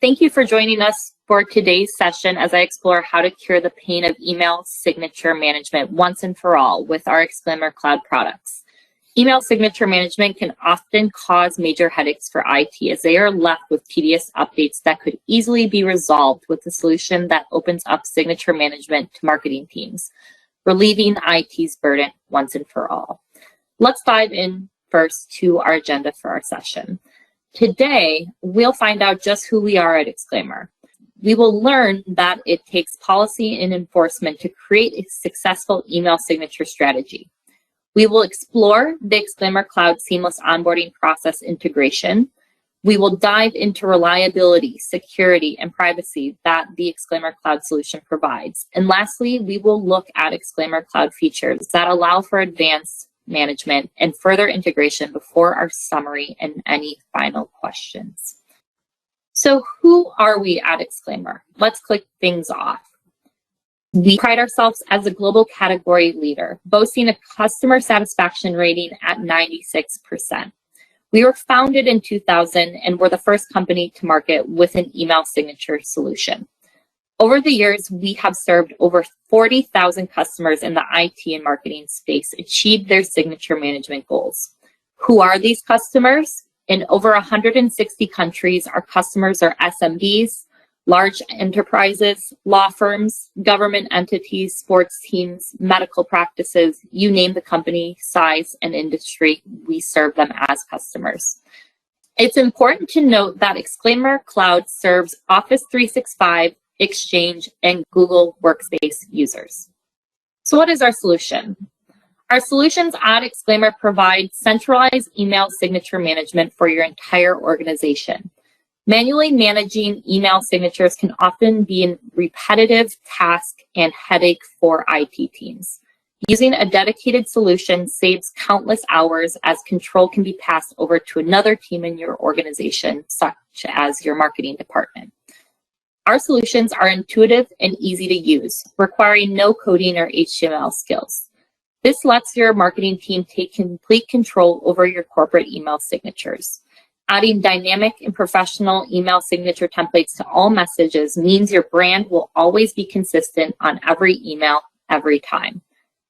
Thank you for joining us for today's session as I explore how to cure the pain of email signature management once and for all with our Exclaimer Cloud products. Email signature management can often cause major headaches for IT as they are left with tedious updates that could easily be resolved with a solution that opens up signature management to marketing teams, relieving IT's burden once and for all. Let's dive in first to our agenda for our session. Today, we'll find out just who we are at Exclaimer. We will learn that it takes policy and enforcement to create a successful email signature strategy. We will explore the Exclaimer Cloud seamless onboarding process integration. We will dive into reliability, security, and privacy that the Exclaimer Cloud solution provides. And lastly, we will look at Exclaimer Cloud features that allow for advanced management and further integration before our summary and any final questions. So who are we at Exclaimer? Let's click things off. We pride ourselves as a global category leader, boasting a customer satisfaction rating at 96%. We were founded in 2000 and were the first company to market with an email signature solution. Over the years, we have served over 40,000 customers in the IT and marketing space achieve their signature management goals. Who are these customers? In over 160 countries, our customers are SMBs, large enterprises, law firms, government entities, sports teams, medical practices, you name the company, size, and industry, we serve them as customers. It's important to note that Exclaimer Cloud serves Office 365, Exchange, and Google Workspace users. So what is our solution? Our solutions at Exclaimer provide centralized email signature management for your entire organization. Manually managing email signatures can often be a repetitive task and headache for IT teams. Using a dedicated solution saves countless hours as control can be passed over to another team in your organization, such as your marketing department. Our solutions are intuitive and easy to use, requiring no coding or HTML skills. This lets your marketing team take complete control over your corporate email signatures. Adding dynamic and professional email signature templates to all messages means your brand will always be consistent on every email, every time.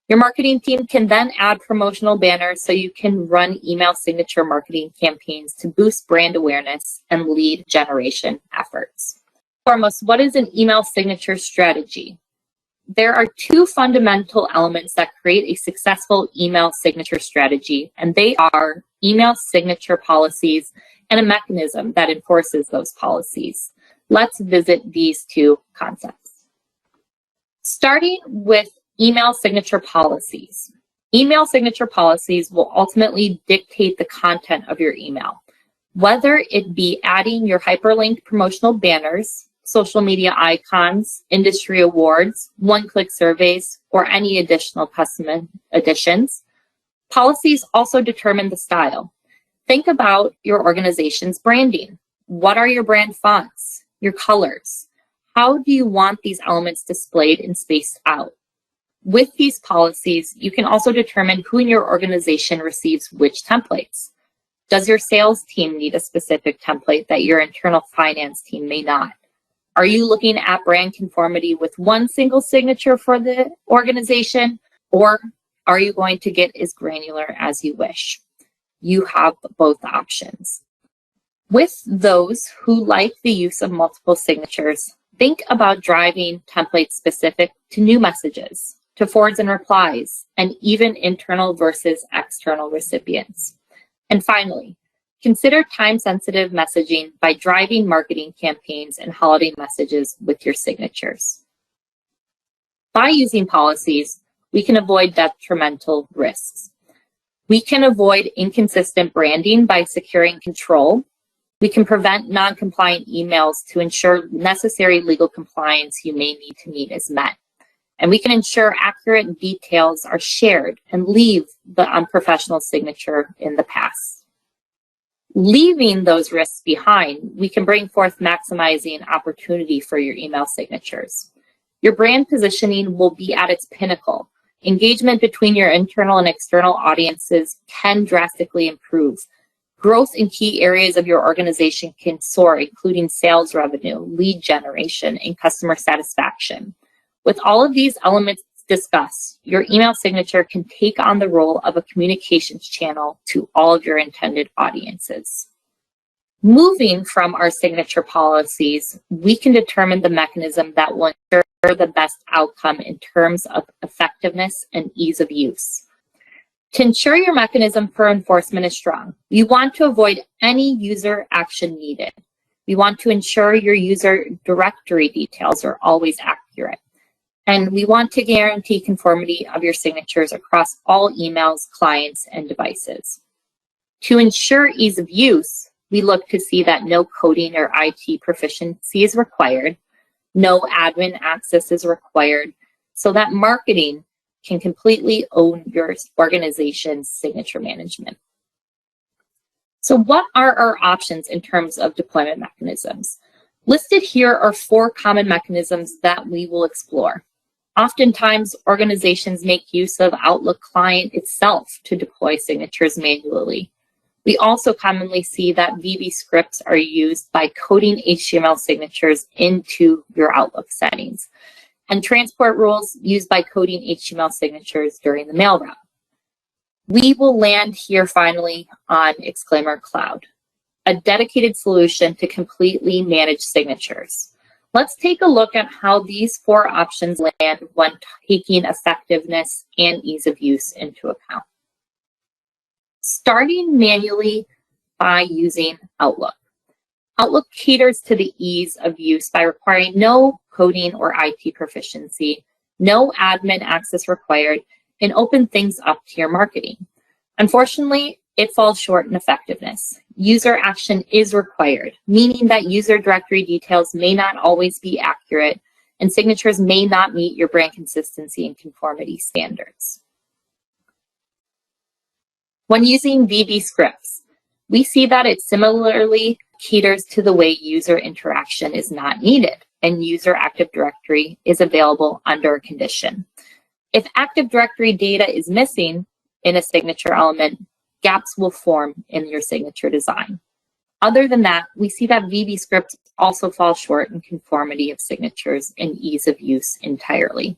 Your marketing team can then add promotional banners so you can run email signature marketing campaigns to boost brand awareness and lead generation efforts. Foremost, what is an email signature strategy? There are two fundamental elements that create a successful email signature strategy, and they are email signature policies and a mechanism that enforces those policies. Let's visit these two concepts. Starting with email signature policies. Email signature policies will ultimately dictate the content of your email, whether it be adding your hyperlinked promotional banners, social media icons, industry awards, one-click surveys, or any additional custom additions. Policies also determine the style. Think about your organization's branding. What are your brand fonts, your colors? How do you want these elements displayed and spaced out? With these policies, you can also determine who in your organization receives which templates. Does your sales team need a specific template that your internal finance team may not? Are you looking at brand conformity with one single signature for the organization, or are you going to get as granular as you wish? You have both options. With those who like the use of multiple signatures, think about driving templates specific to new messages, to forwards and replies, and even internal versus external recipients. And finally, consider time-sensitive messaging by driving marketing campaigns and holiday messages with your signatures. By using policies, we can avoid detrimental risks. We can avoid inconsistent branding by securing control. We can prevent non-compliant emails to ensure necessary legal compliance you may need to meet is met. And we can ensure accurate details are shared and leave the unprofessional signature in the past. Leaving those risks behind, we can bring forth maximizing opportunity for your email signatures. Your brand positioning will be at its pinnacle. Engagement between your internal and external audiences can drastically improve, Growth in key areas of your organization can soar, including sales revenue, lead generation, and customer satisfaction. With all of these elements discussed, your email signature can take on the role of a communications channel to all of your intended audiences. Moving from our signature policies, we can determine the mechanism that will ensure the best outcome in terms of effectiveness and ease of use. To ensure your mechanism for enforcement is strong, we want to avoid any user action needed. We want to ensure your user directory details are always accurate. And we want to guarantee conformity of your signatures across all emails, clients, and devices. To ensure ease of use, we look to see that no coding or IT proficiency is required, no admin access is required, so that marketing can completely own your organization's signature management. So what are our options in terms of deployment mechanisms? Listed here are 4 common mechanisms that we will explore. Oftentimes, organizations make use of Outlook client itself to deploy signatures manually. We also commonly see that VB scripts are used by coding HTML signatures into your Outlook settings, and transport rules used by coding HTML signatures during the mail route. We will land here finally on Exclaimer Cloud, a dedicated solution to completely manage signatures. Let's take a look at how these 4 options land when taking effectiveness and ease of use into account. Starting manually by using Outlook. Outlook caters to the ease of use by requiring no coding or IT proficiency, no admin access required, and open things up to your marketing. Unfortunately, it falls short in effectiveness. User action is required, meaning that user directory details may not always be accurate, and signatures may not meet your brand consistency and conformity standards. When using VB scripts, we see that it similarly caters to the way user interaction is not needed, and user Active Directory is available under a condition. If Active Directory data is missing in a signature element, gaps will form in your signature design. Other than that, we see that VB scripts also fall short in conformity of signatures and ease of use entirely.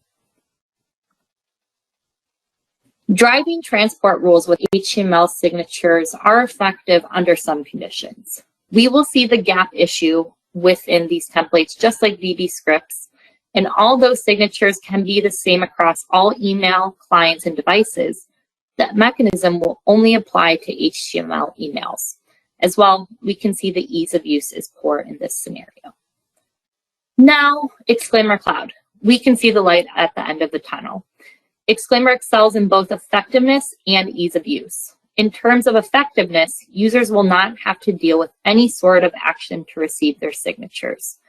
Driving transport rules with HTML signatures are effective under some conditions. We will see the gap issue within these templates, just like VB scripts, and all those signatures can be the same across all email clients and devices. That mechanism will only apply to HTML emails. As well, we can see the ease of use is poor in this scenario. Now, Exclaimer Cloud. We can see the light at the end of the tunnel. Exclaimer excels in both effectiveness and ease of use. In terms of effectiveness, users will not have to deal with any sort of action to receive their signatures.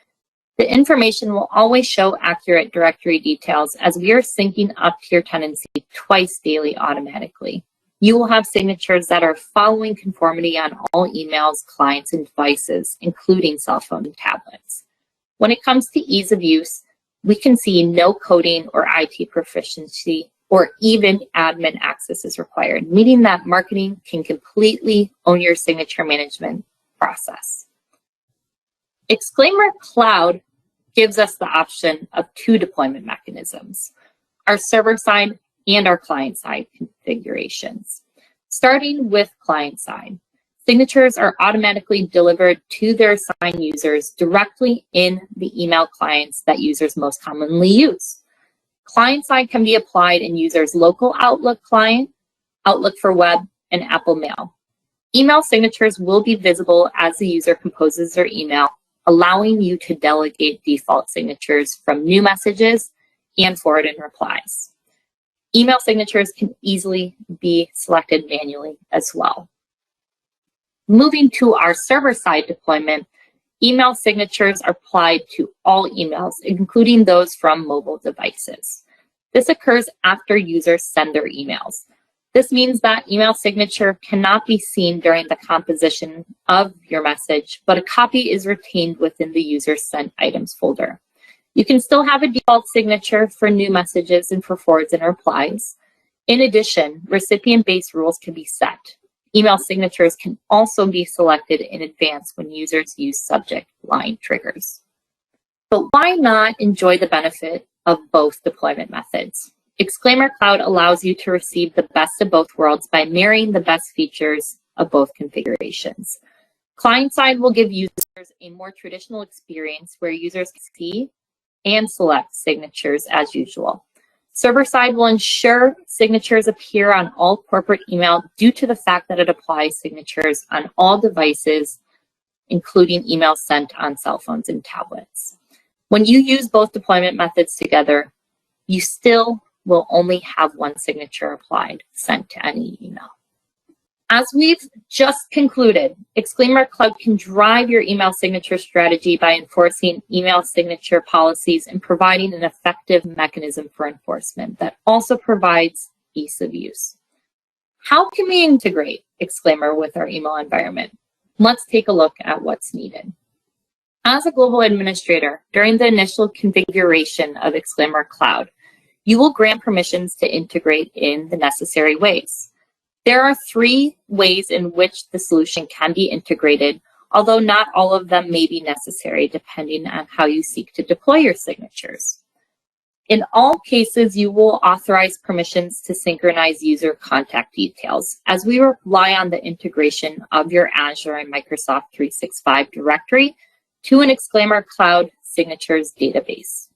The information will always show accurate directory details as we are syncing up to your tenancy twice daily automatically. You will have signatures that are following conformity on all emails, clients, and devices, including cell phone and tablets. When it comes to ease of use, we can see no coding or IT proficiency or even admin access is required, meaning that marketing can completely own your signature management process. Exclaimer Cloud gives us the option of 2 deployment mechanisms, our server-side and our client-side configurations. Starting with client-side, signatures are automatically delivered to their assigned users directly in the email clients that users most commonly use. Client-side can be applied in users' local Outlook client, Outlook for Web, and Apple Mail. Email signatures will be visible as the user composes their email, allowing you to delegate default signatures from new messages and forwarded replies. Email signatures can easily be selected manually as well. Moving to our server-side deployment, email signatures are applied to all emails, including those from mobile devices. This occurs after users send their emails. This means that email signature cannot be seen during the composition of your message, but a copy is retained within the user's sent items folder. You can still have a default signature for new messages and for forwards and replies. In addition, recipient-based rules can be set. Email signatures can also be selected in advance when users use subject line triggers. But why not enjoy the benefit of both deployment methods? Exclaimer Cloud allows you to receive the best of both worlds by marrying the best features of both configurations. Client side will give users a more traditional experience where users can see and select signatures as usual. Server side will ensure signatures appear on all corporate email due to the fact that it applies signatures on all devices, including emails sent on cell phones and tablets. When you use both deployment methods together, you still will only have one signature applied sent to any email. As we've just concluded, Exclaimer Cloud can drive your email signature strategy by enforcing email signature policies and providing an effective mechanism for enforcement that also provides ease of use. How can we integrate Exclaimer with our email environment? Let's take a look at what's needed. As a global administrator, during the initial configuration of Exclaimer Cloud, you will grant permissions to integrate in the necessary ways. There are 3 ways in which the solution can be integrated, although not all of them may be necessary depending on how you seek to deploy your signatures. In all cases, you will authorize permissions to synchronize user contact details, as we rely on the integration of your Azure and Microsoft 365 directory to an Exclaimer Cloud signatures database.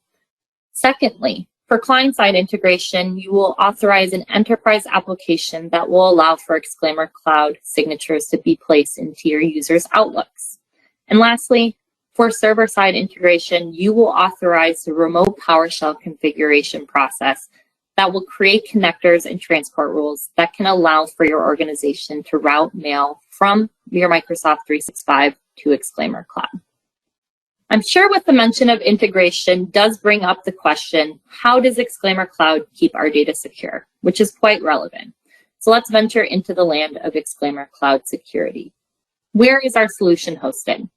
Secondly, for client-side integration, you will authorize an enterprise application that will allow for Exclaimer Cloud signatures to be placed into your users' Outlooks. And lastly, for server-side integration, you will authorize the remote PowerShell configuration process that will create connectors and transport rules that can allow for your organization to route mail from your Microsoft 365 to Exclaimer Cloud. I'm sure with the mention of integration does bring up the question, how does Exclaimer Cloud keep our data secure? Which is quite relevant. So let's venture into the land of Exclaimer Cloud security. Where is our solution hosted?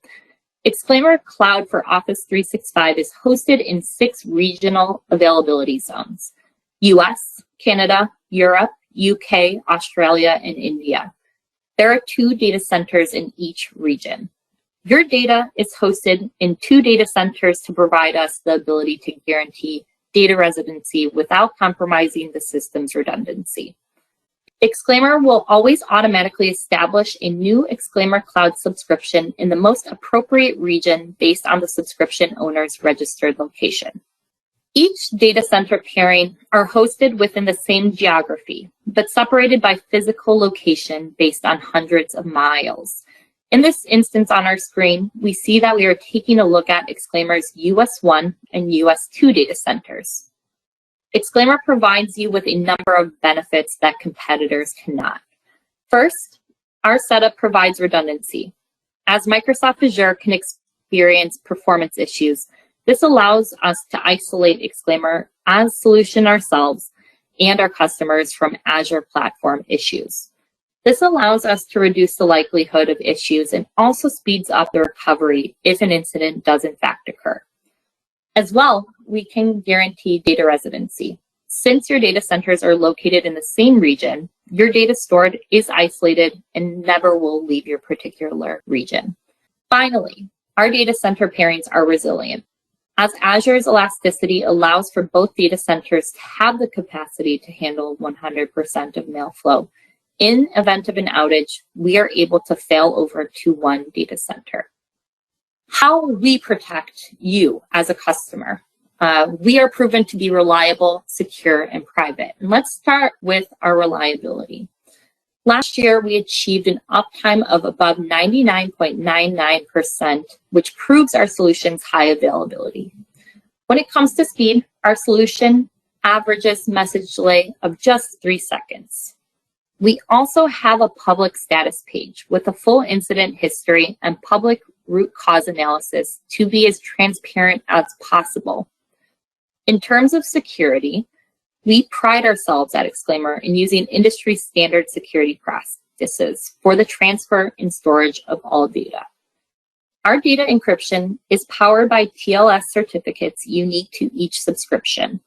Exclaimer Cloud for Office 365 is hosted in 6 regional availability zones: US, Canada, Europe, UK, Australia, and India. There are 2 data centers in each region. Your data is hosted in 2 data centers to provide us the ability to guarantee data residency without compromising the system's redundancy. Exclaimer will always automatically establish a new Exclaimer Cloud subscription in the most appropriate region based on the subscription owner's registered location. Each data center pairing are hosted within the same geography, but separated by physical location based on hundreds of miles. In this instance on our screen, we see that we are taking a look at Exclaimer's US1 and US2 data centers. Exclaimer provides you with a number of benefits that competitors cannot. First, our setup provides redundancy. As Microsoft Azure can experience performance issues, this allows us to isolate Exclaimer as solution ourselves and our customers from Azure platform issues. This allows us to reduce the likelihood of issues and also speeds up the recovery if an incident does in fact occur. As well, we can guarantee data residency. Since your data centers are located in the same region, your data stored is isolated and never will leave your particular region. Finally, our data center pairings are resilient. As Azure's elasticity allows for both data centers to have the capacity to handle 100% of mail flow, in event of an outage, we are able to fail over to one data center. How we protect you as a customer. We are proven to be reliable, secure, and private. And let's start with our reliability. Last year, we achieved an uptime of above 99.99%, which proves our solution's high availability. When it comes to speed, our solution averages message delay of just 3 seconds. We also have a public status page with a full incident history and public root cause analysis to be as transparent as possible. In terms of security, we pride ourselves at Exclaimer in using industry standard security practices for the transfer and storage of all data. Our data encryption is powered by TLS certificates unique to each subscription.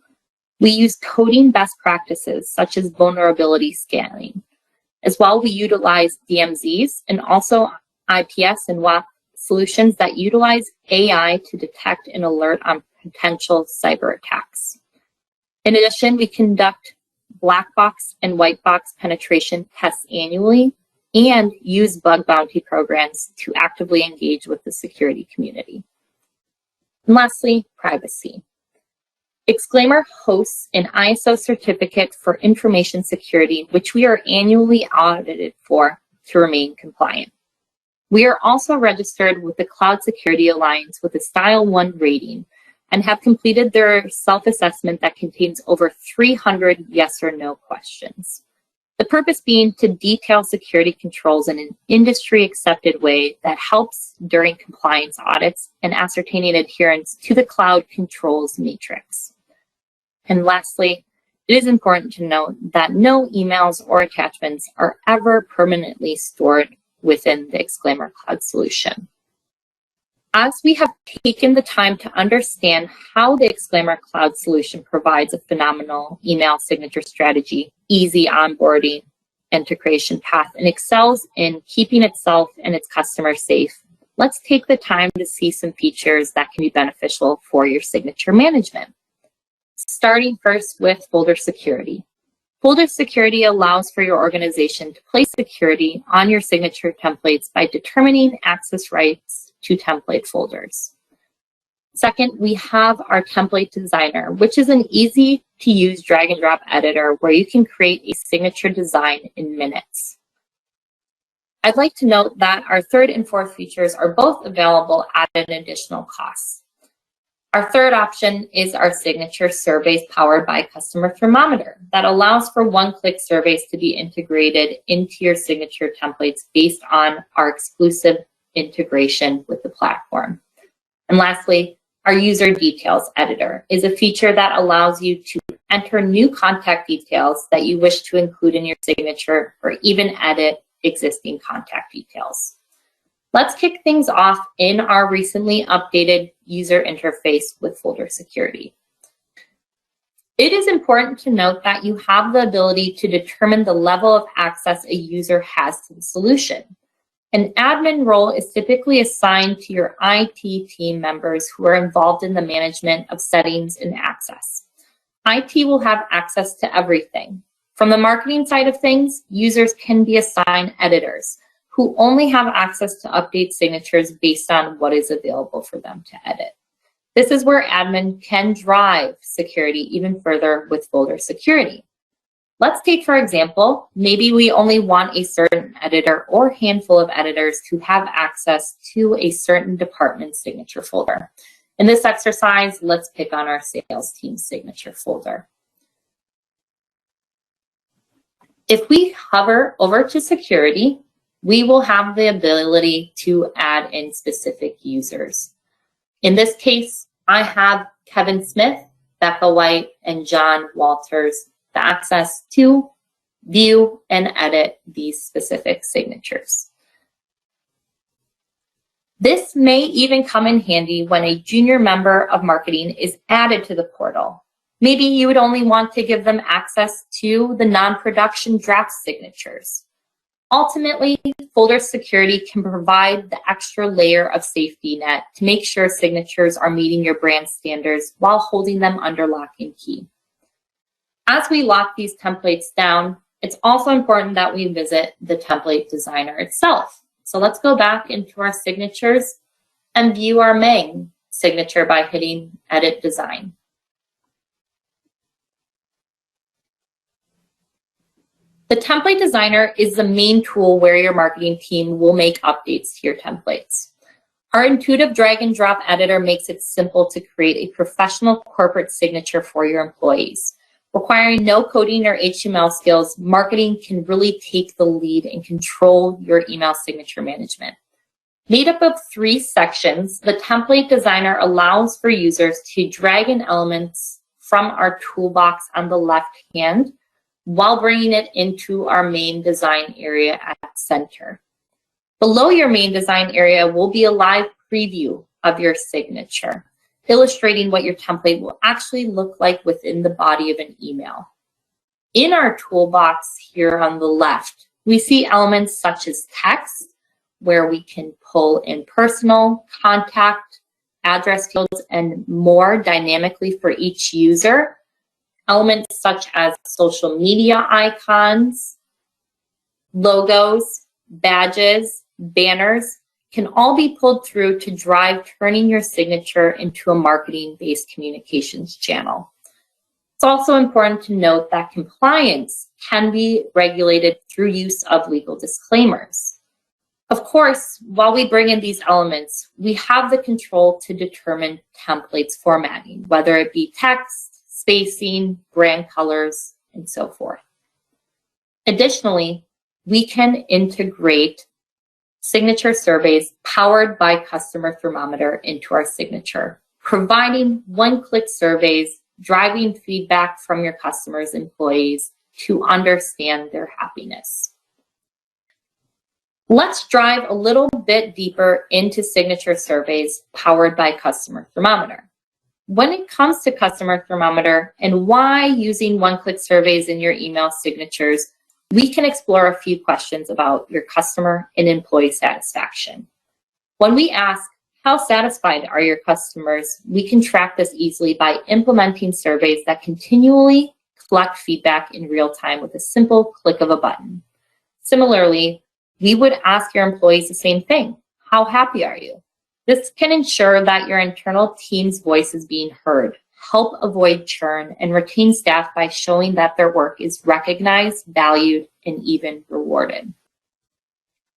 We use coding best practices such as vulnerability scanning. As well, we utilize DMZs and also IPS and WAF solutions that utilize AI to detect and alert on potential cyber attacks. In addition, we conduct black box and white box penetration tests annually and use bug bounty programs to actively engage with the security community. And lastly, privacy. Exclaimer hosts an ISO certificate for information security, which we are annually audited for to remain compliant. We are also registered with the Cloud Security Alliance with a Style 1 rating and have completed their self-assessment that contains over 300 yes or no questions. The purpose being to detail security controls in an industry-accepted way that helps during compliance audits and ascertaining adherence to the cloud controls matrix. And lastly, it is important to note that no emails or attachments are ever permanently stored within the Exclaimer Cloud solution. As we have taken the time to understand how the Exclaimer Cloud solution provides a phenomenal email signature strategy, easy onboarding, integration path, and excels in keeping itself and its customers safe, let's take the time to see some features that can be beneficial for your signature management. Starting first with folder security. Folder security allows for your organization to place security on your signature templates by determining access rights to template folders. Second, we have our template designer, which is an easy to use drag and drop editor where you can create a signature design in minutes. I'd like to note that our third and fourth features are both available at an additional cost. Our third option is our signature surveys powered by Customer Thermometer that allows for one-click surveys to be integrated into your signature templates based on our exclusive integration with the platform. And lastly, our user details editor is a feature that allows you to enter new contact details that you wish to include in your signature or even edit existing contact details. Let's kick things off in our recently updated user interface with folder security. It is important to note that you have the ability to determine the level of access a user has to the solution. An admin role is typically assigned to your IT team members who are involved in the management of settings and access. IT will have access to everything. From the marketing side of things, users can be assigned editors who only have access to update signatures based on what is available for them to edit. This is where admin can drive security even further with folder security. Let's take, for example, maybe we only want a certain editor or handful of editors to have access to a certain department signature folder. In this exercise, let's pick on our sales team signature folder. If we hover over to security, we will have the ability to add in specific users. In this case, I have Kevin Smith, Becca White, and John Walters the access to view and edit these specific signatures. This may even come in handy when a junior member of marketing is added to the portal. Maybe you would only want to give them access to the non-production draft signatures. Ultimately, folder security can provide the extra layer of safety net to make sure signatures are meeting your brand standards while holding them under lock and key. As we lock these templates down, it's also important that we visit the template designer itself. So let's go back into our signatures and view our main signature by hitting Edit Design. The template designer is the main tool where your marketing team will make updates to your templates. Our intuitive drag and drop editor makes it simple to create a professional corporate signature for your employees. Requiring no coding or HTML skills, marketing can really take the lead and control your email signature management. Made up of 3 sections, the template designer allows for users to drag in elements from our toolbox on the left hand while bringing it into our main design area at center. Below your main design area will be a live preview of your signature, illustrating what your template will actually look like within the body of an email. In our toolbox here on the left, We see elements such as text, where we can pull in personal, contact, address fields, and more dynamically for each user. Elements such as social media icons, logos, badges, banners can all be pulled through to drive turning your signature into a marketing-based communications channel. It's also important to note that compliance can be regulated through use of legal disclaimers. Of course, while we bring in these elements, we have the control to determine templates formatting, whether it be text, spacing, brand colors, and so forth. Additionally, we can integrate signature surveys powered by Customer Thermometer into our signature, providing one-click surveys, driving feedback from your customers' employees to understand their happiness. Let's dive a little bit deeper into signature surveys powered by Customer Thermometer. When it comes to Customer Thermometer and why using one-click surveys in your email signatures, we can explore a few questions about your customer and employee satisfaction. When we ask, how satisfied are your customers, we can track this easily by implementing surveys that continually collect feedback in real time with a simple click of a button. Similarly, we would ask your employees the same thing. How happy are you? This can ensure that your internal team's voice is being heard, help avoid churn, and retain staff by showing that their work is recognized, valued, and even rewarded.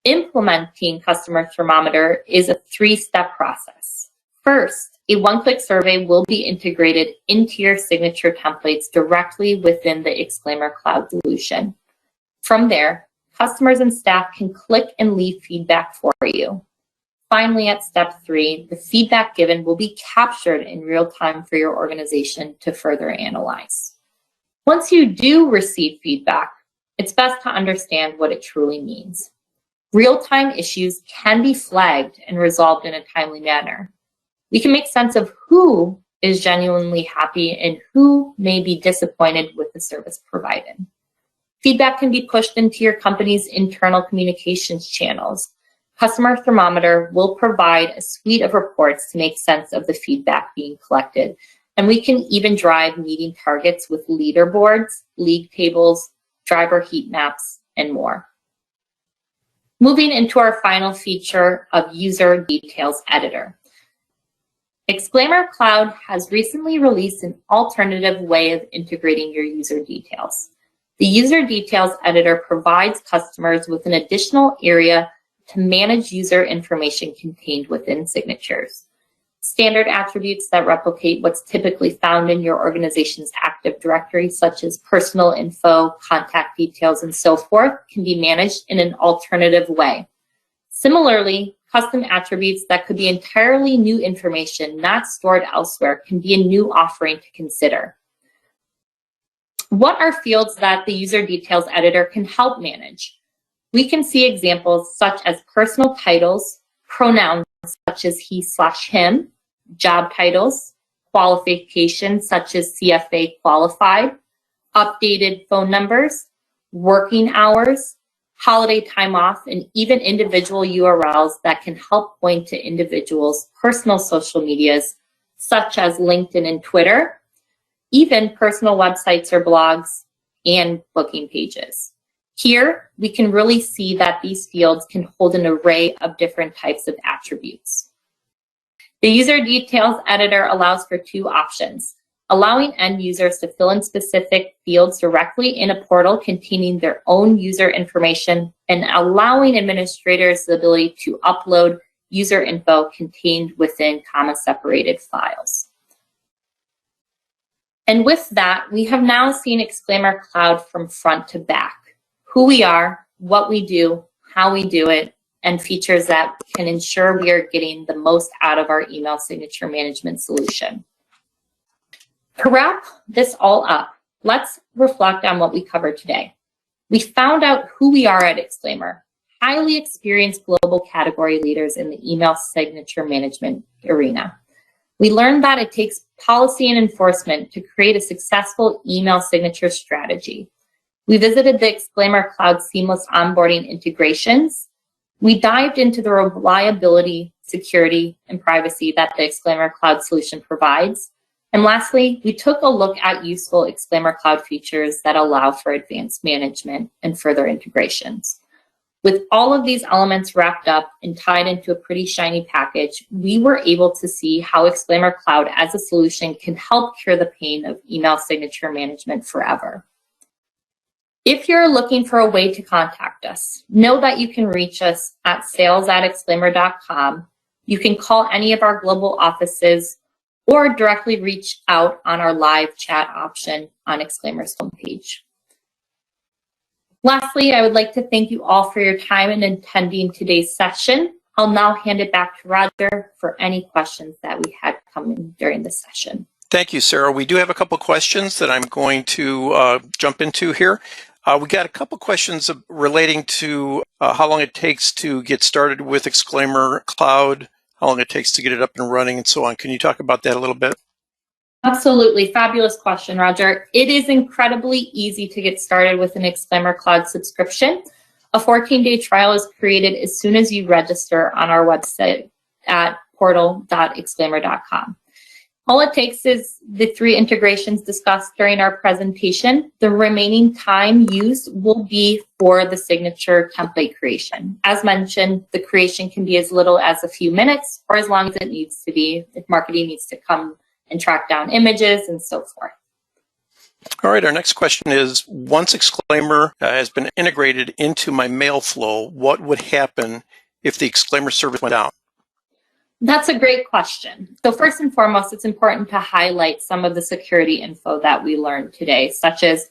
Implementing Customer Thermometer is a three-step process. First, a one-click survey will be integrated into your signature templates directly within the Exclaimer Cloud solution. From there, customers and staff can click and leave feedback for you. Finally, at step 3, the feedback given will be captured in real time for your organization to further analyze. Once you do receive feedback, it's best to understand what it truly means. Real-time issues can be flagged and resolved in a timely manner. We can make sense of who is genuinely happy and who may be disappointed with the service provided. Feedback can be pushed into your company's internal communications channels. Customer Thermometer will provide a suite of reports to make sense of the feedback being collected. And we can even drive meeting targets with leaderboards, league tables, driver heat maps, and more. Moving into our final feature of User Details Editor. Exclaimer Cloud has recently released an alternative way of integrating your user details. The User Details Editor provides customers with an additional area to manage user information contained within signatures. Standard attributes that replicate what's typically found in your organization's Active Directory, such as personal info, contact details, and so forth, can be managed in an alternative way. Similarly, custom attributes that could be entirely new information not stored elsewhere can be a new offering to consider. What are fields that the User Details Editor can help manage? We can see examples such as personal titles, pronouns such as he/him, job titles, qualifications such as CFA qualified, updated phone numbers, working hours, holiday time off, and even individual URLs that can help point to individuals' personal social medias such as LinkedIn and Twitter, even personal websites or blogs, and booking pages. Here, we can really see that these fields can hold an array of different types of attributes. The User Details Editor allows for two options, allowing end users to fill in specific fields directly in a portal containing their own user information, and allowing administrators the ability to upload user info contained within comma-separated files. And with that, we have now seen Exclaimer Cloud from front to back. Who we are, what we do, how we do it, and features that can ensure we are getting the most out of our email signature management solution. To wrap this all up, let's reflect on what we covered today. We found out who we are at Exclaimer, highly experienced global category leaders in the email signature management arena. We learned that it takes policy and enforcement to create a successful email signature strategy. We visited the Exclaimer Cloud seamless onboarding integrations. We dived into the reliability, security, and privacy that the Exclaimer Cloud solution provides. And lastly, we took a look at useful Exclaimer Cloud features that allow for advanced management and further integrations. With all of these elements wrapped up and tied into a pretty shiny package, we were able to see how Exclaimer Cloud as a solution can help cure the pain of email signature management forever. If you're looking for a way to contact us, know that you can reach us at sales@exclaimer.com. You can call any of our global offices or directly reach out on our live chat option on Exclaimer's homepage. Lastly, I would like to thank you all for your time in attending today's session. I'll now hand it back to Roger for any questions that we had come in during the session. Thank you, Sarah. We do have a couple questions that I'm going to jump into here. We got a couple questions relating to how long it takes to get started with Exclaimer Cloud, how long it takes to get it up and running, and so on. Can you talk about that a little bit? Absolutely. Fabulous question, Roger. It is incredibly easy to get started with an Exclaimer Cloud subscription. A 14-day trial is created as soon as you register on our website at portal.exclaimer.com. All it takes is the 3 integrations discussed during our presentation. The remaining time used will be for the signature template creation. As mentioned, the creation can be as little as a few minutes or as long as it needs to be if marketing needs to come and track down images and so forth. All right, our next question is, once Exclaimer has been integrated into my mail flow, what would happen if the Exclaimer service went down? That's a great question. So first and foremost, it's important to highlight some of the security info that we learned today, such as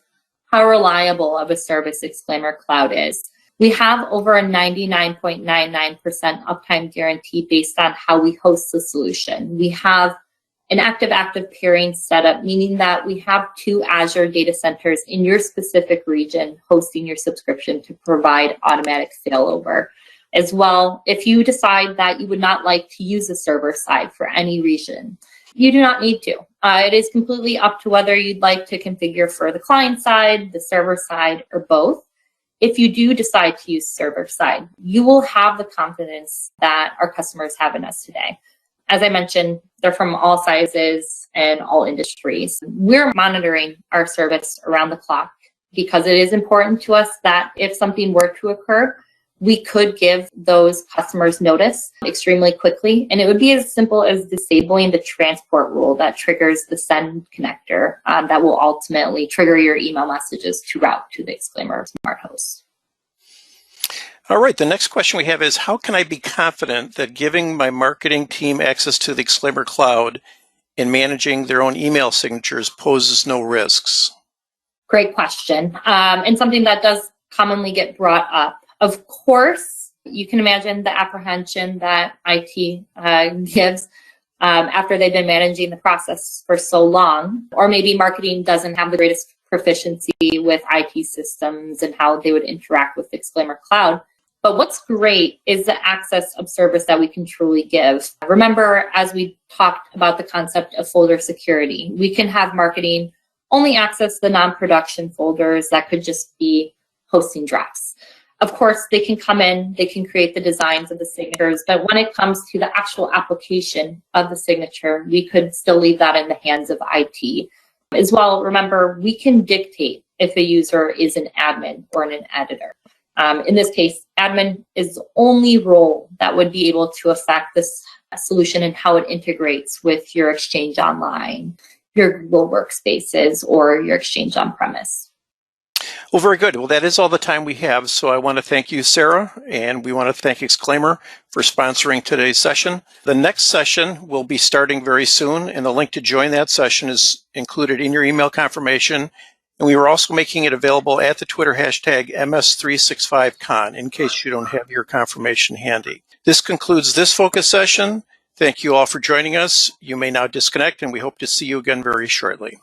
how reliable of a service Exclaimer Cloud is. We have over a 99.99% uptime guarantee based on how we host the solution. We have an active pairing setup, meaning that we have 2 Azure data centers in your specific region hosting your subscription to provide automatic failover. As well, if you decide that you would not like to use the server side for any reason, you do not need to. It is completely up to whether you'd like to configure for the client side, the server side, or both. If you do decide to use server side, you will have the confidence that our customers have in us today. As I mentioned, they're from all sizes and all industries. We're monitoring our service around the clock because it is important to us that if something were to occur, we could give those customers notice extremely quickly. And it would be as simple as disabling the transport rule that triggers the send connector that will ultimately trigger your email messages to route to the Exclaimer Smart Host. All right, the next question we have is, how can I be confident that giving my marketing team access to the Exclaimer Cloud and managing their own email signatures poses no risks? Great question, and something that does commonly get brought up. Of course, you can imagine the apprehension that IT gives after they've been managing the process for so long, or maybe marketing doesn't have the greatest proficiency with IT systems and how they would interact with Exclaimer Cloud. But what's great is the access of service that we can truly give. Remember, as we talked about the concept of folder security, we can have marketing only access the non-production folders that could just be hosting drafts. Of course, they can come in, they can create the designs of the signatures, but when it comes to the actual application of the signature, we could still leave that in the hands of IT. As well, remember, we can dictate if a user is an admin or an editor. In this case, admin is the only role that would be able to affect this solution and how it integrates with your Exchange Online, your Google Workspaces, or your Exchange on-premise. Well, very good. Well, that is all the time we have. So I want to thank you, Sarah, and we want to thank Exclaimer for sponsoring today's session. The next session will be starting very soon, and the link to join that session is included in your email confirmation. And we are also making it available at the Twitter hashtag MS365Con in case you don't have your confirmation handy. This concludes this focus session. Thank you all for joining us. You may now disconnect, and we hope to see you again very shortly.